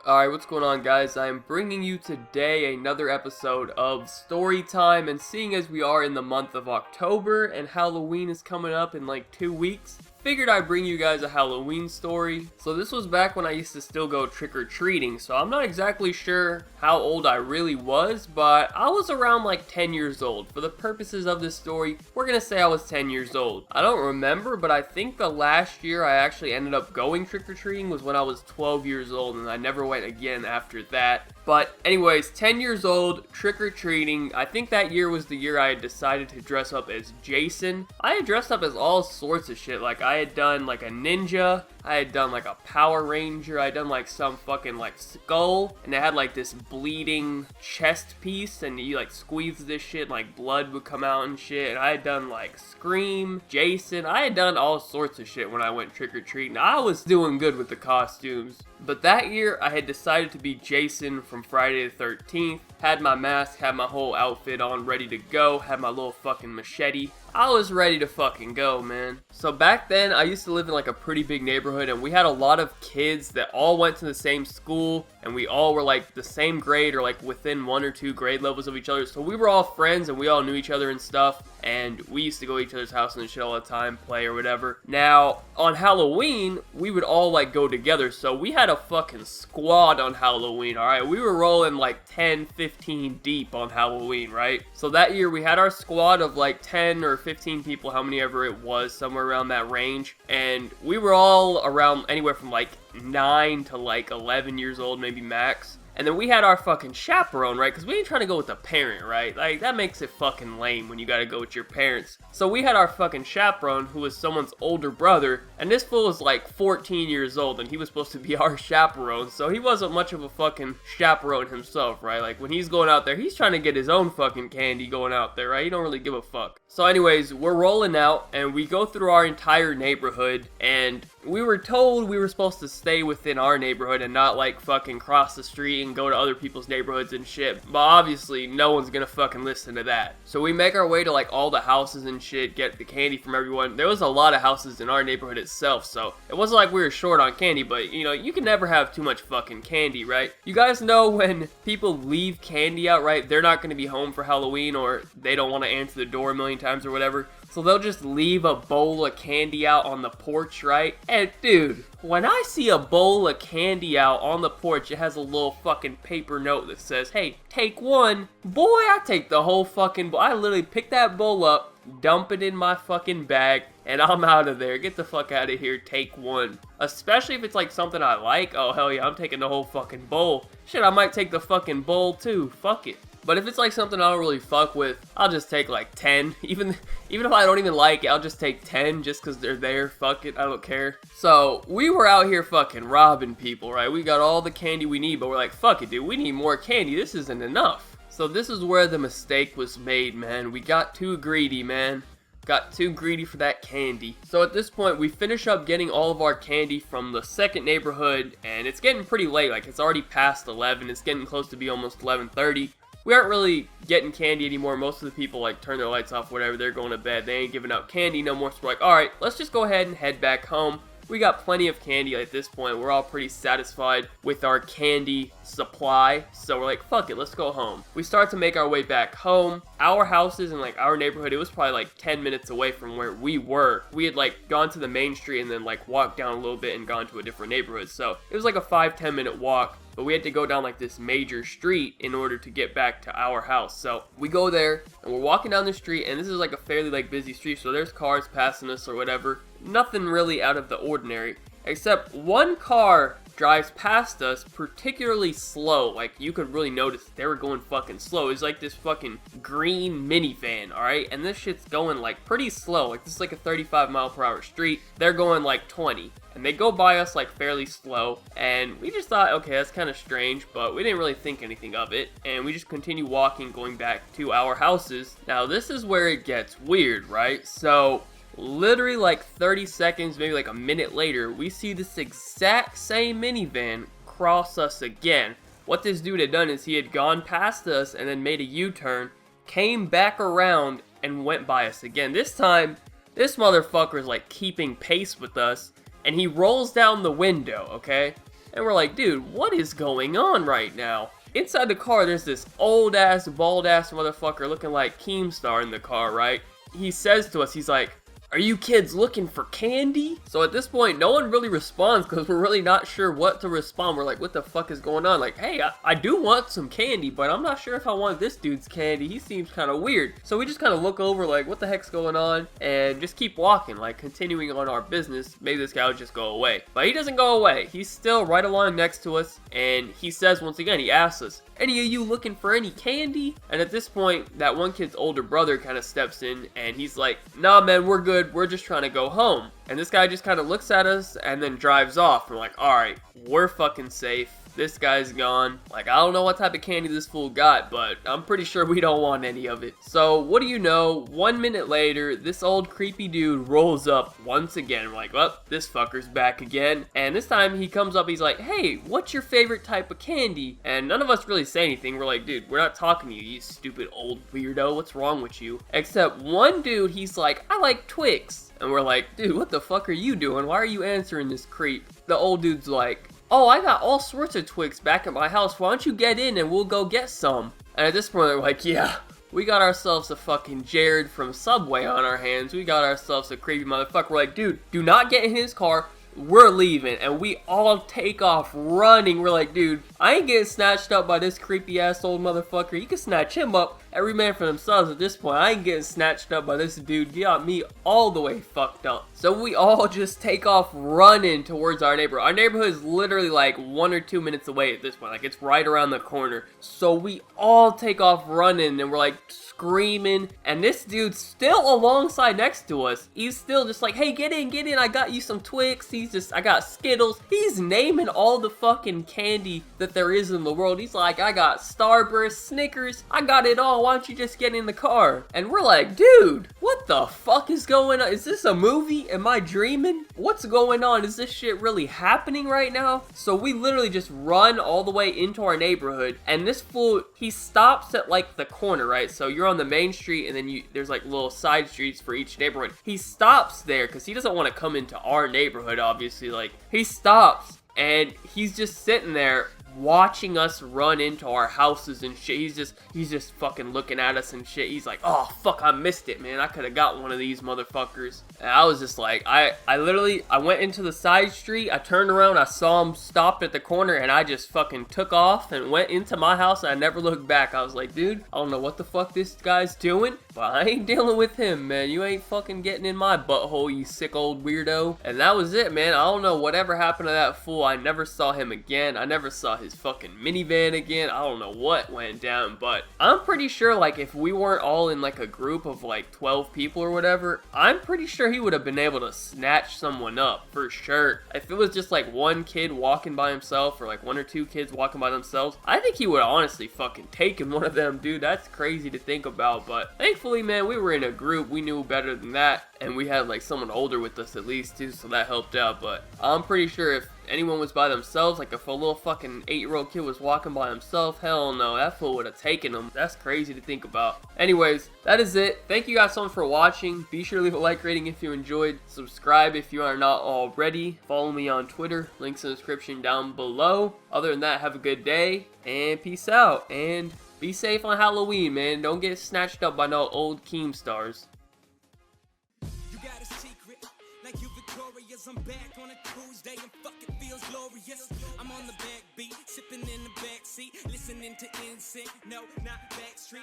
Alright, what's going on, guys? I'm bringing you today another episode of Story Time, and seeing as we are in the month of October and Halloween is coming up in like 2 weeks, figured I'd bring you guys a Halloween story. So this was back when I used to still go trick-or-treating, so I'm not exactly sure how old I really was, but I was around like 10 years old. For the purposes of this story, we're gonna say I was 10 years old. I don't remember, but I think the last year I actually ended up going trick-or-treating was when I was 12 years old, and I never went again after that. But anyways, 10 years old, trick-or-treating. I think that year was the year I had decided to dress up as Jason. I had dressed up as all sorts of shit. Like, I had done like a ninja, I had done like a Power Ranger, I had done like some fucking like skull, and it had like this bleeding chest piece, and you like squeeze this shit and like blood would come out and shit. And I had done like Scream, Jason, I had done all sorts of shit when I went trick-or-treating. I was doing good with the costumes. But that year, I had decided to be Jason from Friday the 13th. Had my mask, had my whole outfit on, ready to go. Had my little fucking machete. I was ready to fucking go, man. So back then, I used to live in like a pretty big neighborhood, and we had a lot of kids that all went to the same school, and we all were like the same grade or like within 1 or 2 grade levels of each other. So we were all friends, and we all knew each other and stuff, and we used to go to each other's house and shit all the time, play or whatever. Now, on Halloween, we would all like go together, so we had a fucking squad on Halloween, alright? We were rolling like 10, 15 deep on Halloween, right? So that year, we had our squad of like 10 or 15 people, how many ever it was, somewhere around that range, and we were all around anywhere from like 9 to like 11 years old, maybe max. And then we had our fucking chaperone, right? Because we ain't trying to go with a parent, right? Like, that makes it fucking lame when you gotta go with your parents. So we had our fucking chaperone, who was someone's older brother, and this fool was like 14 years old, and he was supposed to be our chaperone, so he wasn't much of a fucking chaperone himself, right? Like, when he's going out there, he's trying to get his own fucking candy going out there, right? He don't really give a fuck. So anyways, we're rolling out, and we go through our entire neighborhood, and we were told we were supposed to stay within our neighborhood and not like fucking cross the street and go to other people's neighborhoods and shit. But obviously, no one's gonna fucking listen to that. So we make our way to like all the houses and shit, get the candy from everyone. There was a lot of houses in our neighborhood itself, so it wasn't like we were short on candy, but you know, you can never have too much fucking candy, right? You guys know when people leave candy out, right? They're not gonna be home for Halloween, or they don't want to answer the door a million times or whatever. So they'll just leave a bowl of candy out on the porch, right? And dude, when I see a bowl of candy out on the porch, it has a little fucking paper note that says, hey, take one. Boy, I take the whole fucking bowl. I literally pick that bowl up, dump it in my fucking bag, and I'm out of there. Get the fuck out of here, take one. Especially if it's like something I like. Oh, hell yeah, I'm taking the whole fucking bowl. Shit, I might take the fucking bowl too. Fuck it. But if it's like something I don't really fuck with, I'll just take like 10. Even if I don't even like it, I'll just take 10 just because they're there. Fuck it, I don't care. So we were out here fucking robbing people, right? We got all the candy we need, but we're like, fuck it, dude. We need more candy. This isn't enough. So this is where the mistake was made, man. We got too greedy, man. Got too greedy for that candy. So at this point, we finish up getting all of our candy from the second neighborhood, and it's getting pretty late. Like, it's already past 11. It's getting close to be almost 11:30. We aren't really getting candy anymore. Most of the people like turn their lights off, whatever. They're going to bed. They ain't giving out candy no more. So we're like, alright, let's just go ahead and head back home. We got plenty of candy at this point. We're all pretty satisfied with our candy supply. So we're like, fuck it, let's go home. We start to make our way back home. Our houses in like our neighborhood, it was probably like 10 minutes away from where we were. We had like gone to the main street and then like walked down a little bit and gone to a different neighborhood. So it was like a 5-10 minute walk. But we had to go down like this major street in order to get back to our house. So we go there and we're walking down the street, and this is like a fairly like busy street, so there's cars passing us or whatever. Nothing really out of the ordinary, except one car drives past us particularly slow. Like, you could really notice they were going fucking slow. It's like this fucking green minivan, alright? And this shit's going like pretty slow. Like, this is like a 35-mile-per-hour street. They're going like 20. And they go by us like fairly slow, and we just thought, okay, that's kind of strange, but we didn't really think anything of it, and we just continue walking, going back to our houses. Now, this is where it gets weird, right? So literally like 30 seconds, maybe like a minute later, we see this exact same minivan cross us again. What this dude had done is he had gone past us and then made a U-turn, came back around, and went by us again. This time, this motherfucker is like keeping pace with us, and he rolls down the window, okay? And we're like, dude, what is going on right now? Inside the car, there's this old ass, bald ass motherfucker looking like Keemstar in the car, right? He says to us, he's like, "Are you kids looking for candy?" So at this point, no one really responds because we're really not sure what to respond. We're like, what the fuck is going on? Like, hey, I do want some candy, but I'm not sure if I want this dude's candy. He seems kind of weird. So we just kind of look over like, what the heck's going on? And just keep walking, like continuing on our business. Maybe this guy would just go away. But he doesn't go away. He's still right along next to us. And he says once again, he asks us, "Any of you looking for any candy?" And at this point, that one kid's older brother kind of steps in and he's like, "Nah, man, we're good. We're just trying to go home." And this guy just kind of looks at us and then drives off. We're like, alright, we're fucking safe. This guy's gone. Like, I don't know what type of candy this fool got, but I'm pretty sure we don't want any of it. So, what do you know? 1 minute later, this old creepy dude rolls up once again. We're like, well, this fucker's back again. And this time he comes up, he's like, "Hey, what's your favorite type of candy?" And none of us really say anything. We're like, dude, we're not talking to you, you stupid old weirdo. What's wrong with you? Except one dude, he's like, "I like Twix." And we're like, dude, what the fuck are you doing? Why are you answering this creep? The old dude's like, "Oh, I got all sorts of Twix back at my house. Why don't you get in and we'll go get some?" And at this point, we're like, yeah, we got ourselves a fucking Jared from Subway on our hands. We got ourselves a creepy motherfucker. We're like, dude, do not get in his car. We're leaving. And we all take off running. We're like, dude, I ain't getting snatched up by this creepy ass old motherfucker. You can snatch him up. Every man for themselves at this point. I ain't getting snatched up by this dude. He got me all the way fucked up. So we all just take off running towards our neighborhood. Our neighborhood is literally like 1 or 2 minutes away at this point. Like, it's right around the corner. So we all take off running and we're like screaming. And this dude's still alongside next to us. He's still just like, "Hey, get in. I got you some Twix." I got Skittles. He's naming all the fucking candy that there is in the world. He's like, "I got Starburst, Snickers. I got it all. Why don't you just get in the car?" And we're like, dude, what the fuck is going on? Is this a movie? Am I dreaming? What's going on? Is this shit really happening right now? So we literally just run all the way into our neighborhood, and this fool, he stops at like the corner, right? So you're on the main street, and then there's like little side streets for each neighborhood. He stops there because he doesn't want to come into our neighborhood, obviously. Like, he stops and he's just sitting there watching us run into our houses and shit. He's just fucking looking at us and shit. He's like, "Oh fuck, I missed it, man. I could have got one of these motherfuckers." And I was just like, I went into the side street, I turned around, I saw him stopped at the corner, and I just fucking took off and went into my house, and I never looked back. I was like, dude, I don't know what the fuck this guy's doing, but I ain't dealing with him, man. You ain't fucking getting in my butthole, you sick old weirdo. And that was it, man. I don't know whatever happened to that fool. I never saw him again. I never saw his fucking minivan again. I don't know what went down, but I'm pretty sure, like, if we weren't all in like a group of like 12 people or whatever, I'm pretty sure he would have been able to snatch someone up for sure. If it was just like one kid walking by himself or like 1 or 2 kids walking by themselves, I think he would have honestly fucking taken one of them, dude. That's crazy to think about, but thankfully, man, we were in a group. We knew better than that, and we had like someone older with us at least too, so that helped out. But I'm pretty sure if anyone was by themselves, like if a little fucking 8-year-old kid was walking by himself, hell no, that fool would have taken him. That's crazy to think about. Anyways, that is it. Thank you guys so much for watching. Be sure to leave a like rating if you enjoyed. Subscribe if you are not already. Follow me on Twitter. Links in the description down below. Other than that, have a good day, and peace out. And be safe on Halloween, man. Don't get snatched up by no old Keemstars. Like you victorious, I'm back on a Tuesday and fucking feels glorious. I'm on the backbeat, sipping in the backseat, listening to NSYNC, no, not Backstreet.